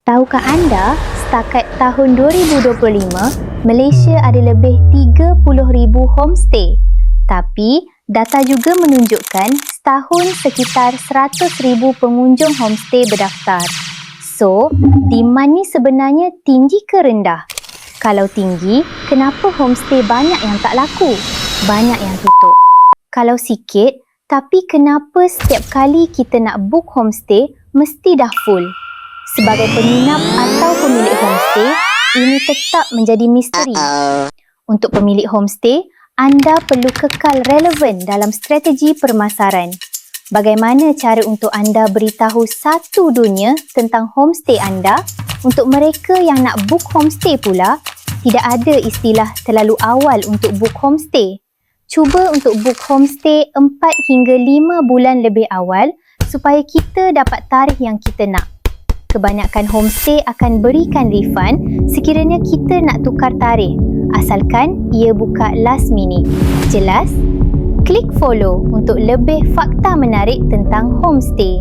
Tahukah anda, setakat tahun 2025, Malaysia ada lebih 30,000 homestay. Tapi, data juga menunjukkan setahun sekitar 100,000 pengunjung homestay berdaftar. So, demand ni sebenarnya tinggi ke rendah? Kalau tinggi, kenapa homestay banyak yang tak laku? Banyak yang tutup. Kalau sikit, tapi kenapa setiap kali kita nak book homestay, mesti dah full? Sebagai penginap atau pemilik homestay, ini tetap menjadi misteri. Untuk pemilik homestay, anda perlu kekal relevan dalam strategi permasaran. Bagaimana cara untuk anda beritahu satu dunia tentang homestay anda? Untuk mereka yang nak book homestay pula, tidak ada istilah terlalu awal untuk book homestay. Cuba untuk book homestay 4 hingga 5 bulan lebih awal supaya kita dapat tarikh yang kita nak. Kebanyakan homestay akan berikan refund sekiranya kita nak tukar tarikh, asalkan ia buka last minute. Jelas? Klik follow untuk lebih fakta menarik tentang homestay.